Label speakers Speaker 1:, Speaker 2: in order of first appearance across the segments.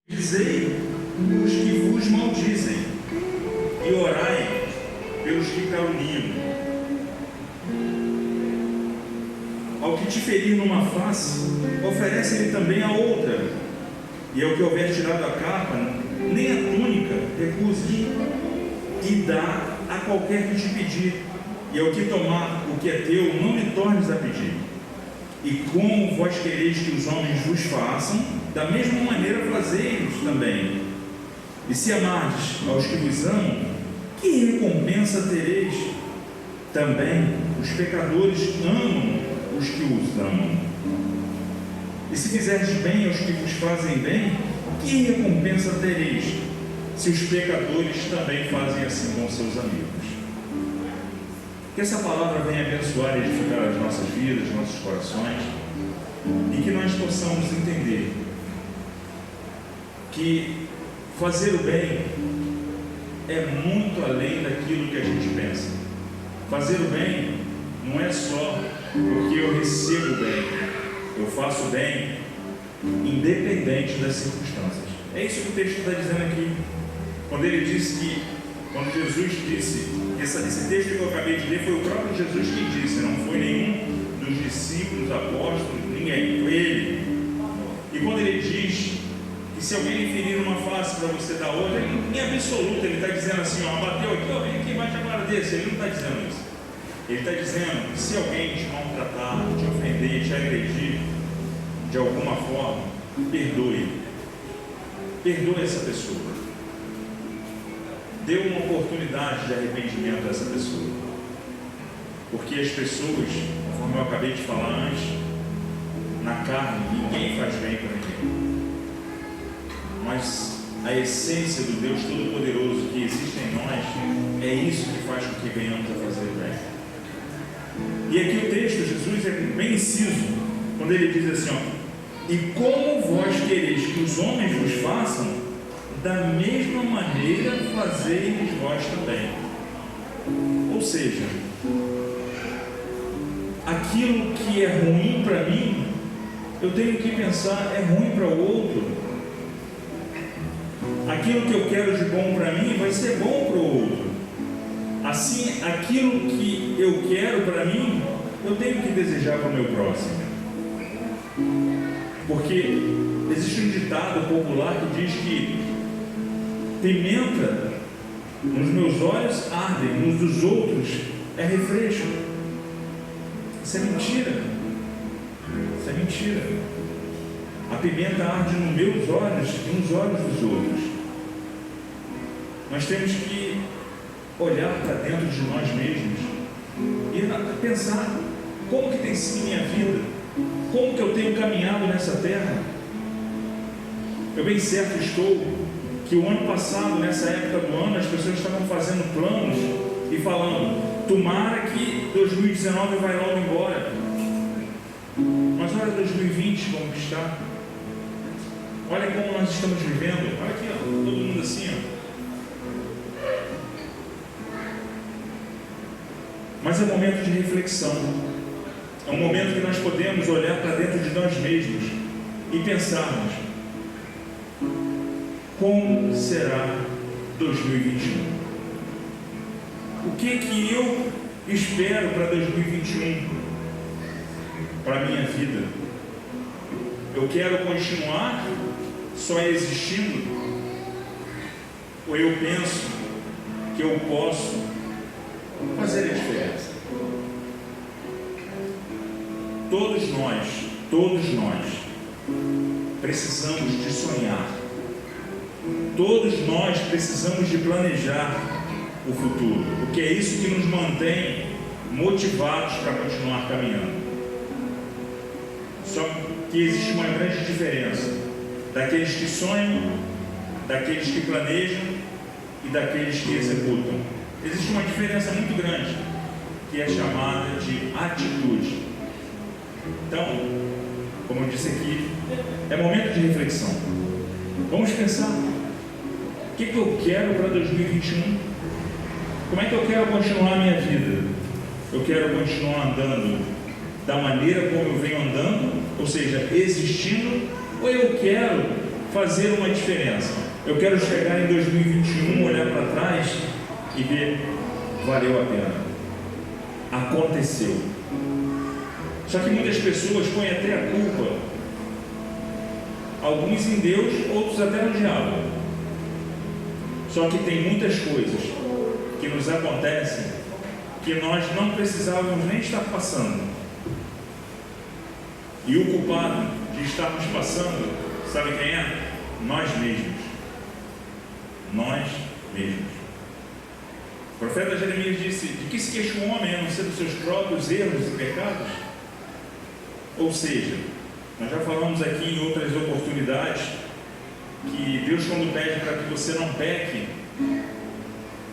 Speaker 1: Dizei os que vos maldizem, e orai pelos que caluniam. Ao que te ferir numa face, oferece-lhe também a outra, e ao que houver tirado a capa, nem a túnica recuse, e dá a qualquer que te pedir, e ao que tomar o que é teu, não lhe tornes a pedir. E como vós quereis que os homens vos façam, da mesma maneira fazei-os também. E se amardes aos que vos amam, que recompensa tereis? Também os pecadores amam os que os amam. E se fizerdes bem aos que vos fazem bem, que recompensa tereis? Se os pecadores também fazem assim com seus amigos. Que essa palavra venha abençoar e edificar as nossas vidas, nossos corações, e que nós possamos entender que fazer o bem é muito além daquilo que a gente pensa. Fazer o bem não é só porque eu recebo bem, eu faço bem independente das circunstâncias. É isso que o texto está dizendo aqui. Quando ele disse que, quando Jesus disse, esse texto que eu acabei de ler foi o próprio Jesus quem disse, não foi nenhum dos discípulos, apóstolos, ninguém, foi ele. E quando ele diz que se alguém lhe ferir uma face para você dar outra, em absoluto ele está dizendo assim, ó, bateu aqui, ó, vem aqui, bate agora desse. Ele não está dizendo isso. Ele está dizendo que se alguém te maltratar, te ofender, te agredir de alguma forma, perdoe. Perdoe essa pessoa. Dê uma oportunidade de arrependimento a essa pessoa. Porque as pessoas, conforme eu acabei de falar antes, na carne, ninguém faz bem para ninguém. Mas a essência do Deus Todo-Poderoso que existe em nós, é isso que faz com que venhamos a fazer o bem. E aqui o texto, Jesus é bem inciso, quando ele diz assim, ó, e como vós quereis que os homens vos façam, da mesma maneira fazei-lhes vós também. Ou seja, aquilo que é ruim para mim, eu tenho que pensar, é ruim para o outro. Aquilo que eu quero de bom para mim, vai ser bom para o outro. Assim, aquilo que eu quero para mim, eu tenho que desejar para o meu próximo. Porque existe um ditado popular que diz que pimenta nos meus olhos arde, nos dos outros é refresco. Isso é mentira. Isso é mentira. A pimenta arde nos meus olhos e nos olhos dos outros. Nós temos que olhar para dentro de nós mesmos e pensar como que tem sido minha vida, como que eu tenho caminhado nessa terra. Eu bem certo estou que o ano passado, nessa época do ano, as pessoas estavam fazendo planos e falando, tomara que 2019 vai logo embora. Mas olha 2020 como que está. Olha como nós estamos vivendo. Olha aqui, ó, todo mundo assim, ó. Mas é um momento de reflexão. É um momento que nós podemos olhar para dentro de nós mesmos e pensarmos, como será 2021? O que eu espero para 2021? Para a minha vida? Eu quero continuar só existindo? Ou eu penso que eu posso fazer a diferença? Todos nós precisamos de sonhar. Todos nós precisamos de planejar o futuro, porque é isso que nos mantém motivados para continuar caminhando. Só que existe uma grande diferença daqueles que sonham, daqueles que planejam e daqueles que executam. Existe uma diferença muito grande, que é chamada de atitude. Então, como eu disse aqui, é momento de reflexão. Vamos pensar, o que eu quero para 2021? Como é que eu quero continuar a minha vida? Eu quero continuar andando da maneira como eu venho andando, ou seja, existindo, ou eu quero fazer uma diferença. Eu quero chegar em 2021, olhar para trás e ver, valeu a pena. Aconteceu. Só que muitas pessoas põem até a culpa, alguns em Deus, outros até no diabo. Só que tem muitas coisas que nos acontecem que nós não precisávamos nem estar passando. E o culpado de estarmos passando, sabe quem é? Nós mesmos. Nós mesmos. O profeta Jeremias disse: de que se queixa o homem a não ser dos seus próprios erros e pecados? Ou seja, nós já falamos aqui em outras oportunidades que Deus, quando pede para que você não peque,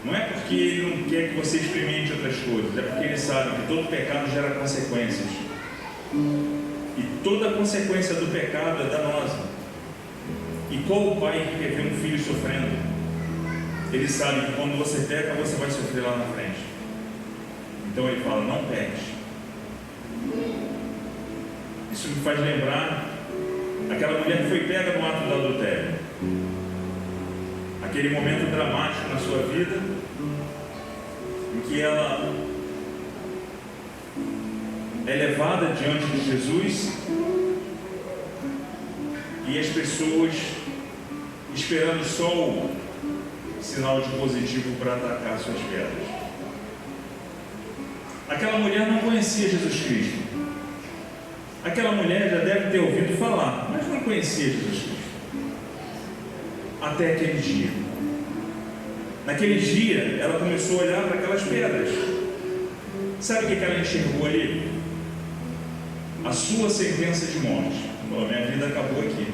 Speaker 1: não é porque Ele não quer que você experimente outras coisas, é porque Ele sabe que todo pecado gera consequências. E toda consequência do pecado é danosa. E qual o pai que quer ver um filho sofrendo? Ele sabe que quando você peca, você vai sofrer lá na frente. Então Ele fala: não peques. Isso me faz lembrar aquela mulher que foi pega no ato do adultério. Aquele momento dramático na sua vida, em que ela é levada diante de Jesus e as pessoas esperando só o sinal de positivo para atacar suas pedras. Aquela mulher não conhecia Jesus Cristo. Aquela mulher já deve ter ouvido falar, mas não conhecia Jesus Cristo. Até aquele dia. Naquele dia, ela começou a olhar para aquelas pedras. Sabe o que ela enxergou ali? A sua sentença de morte. Bom, minha vida acabou aqui.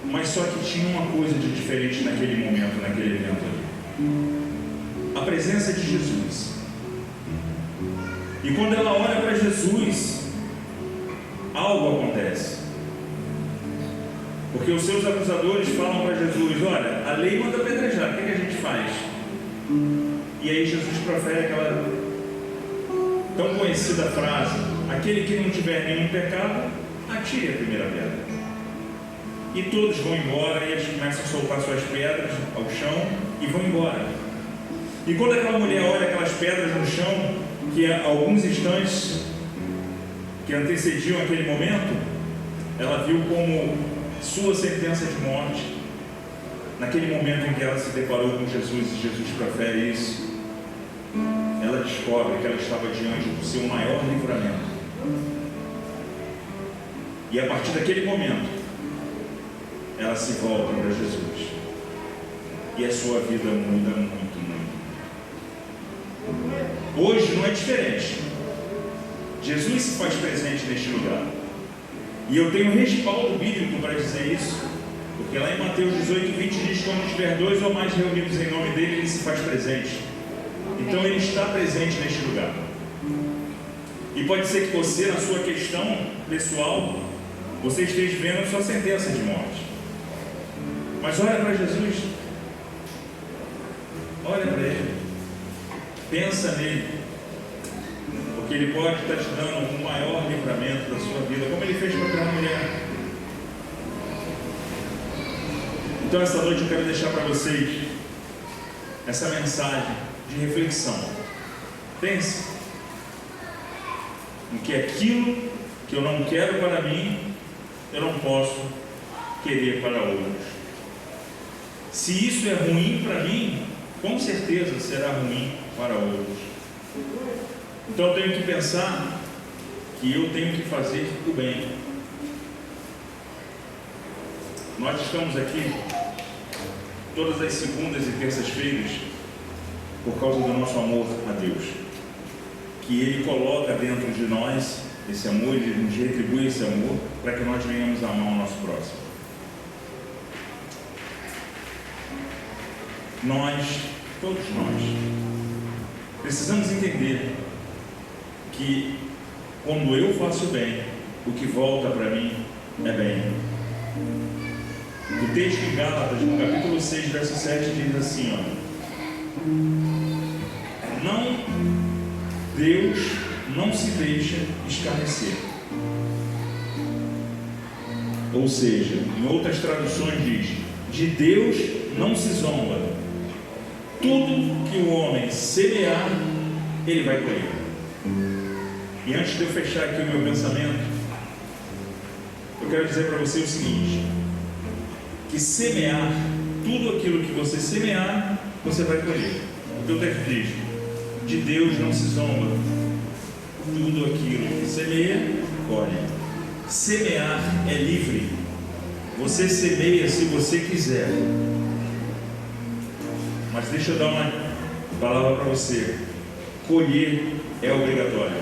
Speaker 1: Mas só que tinha uma coisa de diferente naquele momento, naquele evento ali. A presença de Jesus. E quando ela olha para Jesus, algo acontece. Porque os seus acusadores falam para Jesus: olha, a lei manda apedrejar, o que a gente faz? E aí Jesus profere aquela tão conhecida frase: aquele que não tiver nenhum pecado, atire a primeira pedra. E todos vão embora, e eles começam a soltar suas pedras ao chão e vão embora. E quando aquela mulher olha aquelas pedras no chão, que há alguns instantes que antecediam aquele momento, ela viu como sua sentença de morte. Naquele momento em que ela se deparou com Jesus e Jesus profere isso, ela descobre que ela estava diante do seu maior livramento. E a partir daquele momento, ela se volta para Jesus. E a sua vida muda muito, muito. Hoje não é diferente. Jesus se faz presente neste lugar. E eu tenho respaldo bíblico para dizer isso, porque lá em Mateus 18:20 diz que onde estiver 2 ou mais reunidos em nome dele, ele se faz presente. Então ele está presente neste lugar. E pode ser que você, na sua questão pessoal, você esteja vendo a sua sentença de morte. Mas olha para Jesus. Olha para Ele. Pensa nele. Porque Ele pode estar te dando um maior livramento da sua vida, como Ele fez com aquela mulher. Então essa noite eu quero deixar para vocês essa mensagem de reflexão. Pense no que aquilo que eu não quero para mim, eu não posso querer para outros. Se isso é ruim para mim, com certeza será ruim para outros. Então eu tenho que pensar que eu tenho que fazer o bem. Nós estamos aqui todas as segundas e terças-feiras por causa do nosso amor a Deus, que Ele coloca dentro de nós esse amor, Ele nos retribui esse amor para que nós venhamos a amar o nosso próximo. Nós, todos nós, precisamos entender que quando eu faço bem, o que volta para mim é bem. O texto em Gálatas, no capítulo 6, verso 7, diz assim, Deus não se deixa escarnecer. Ou seja, em outras traduções diz: de Deus não se zomba. Tudo que o homem semear, ele vai colher. E antes de eu fechar aqui o meu pensamento, eu quero dizer para você o seguinte: que semear, tudo aquilo que você semear, você vai colher. Porque o texto diz: de Deus não se zomba. Tudo aquilo que semeia, colhe. Semear é livre. Você semeia se você quiser. Mas deixa eu dar uma palavra para você: colher é obrigatório.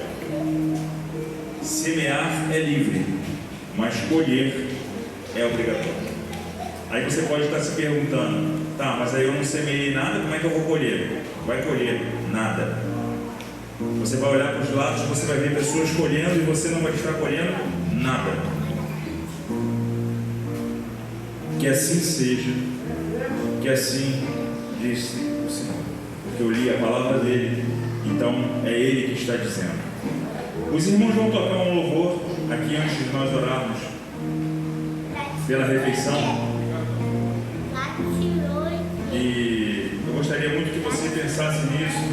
Speaker 1: Semear é livre, mas colher é obrigatório. Aí você pode estar se perguntando: tá, mas aí eu não semeei nada, como é que eu vou colher? Vai colher nada. Você vai olhar para os lados, você vai ver pessoas colhendo e você não vai estar colhendo nada. Que assim seja, que assim disse o Senhor. Porque eu li a palavra dele, então é ele que está dizendo. Os irmãos vão tocar um louvor aqui antes de nós orarmos pela refeição. E eu gostaria muito que você pensasse nisso.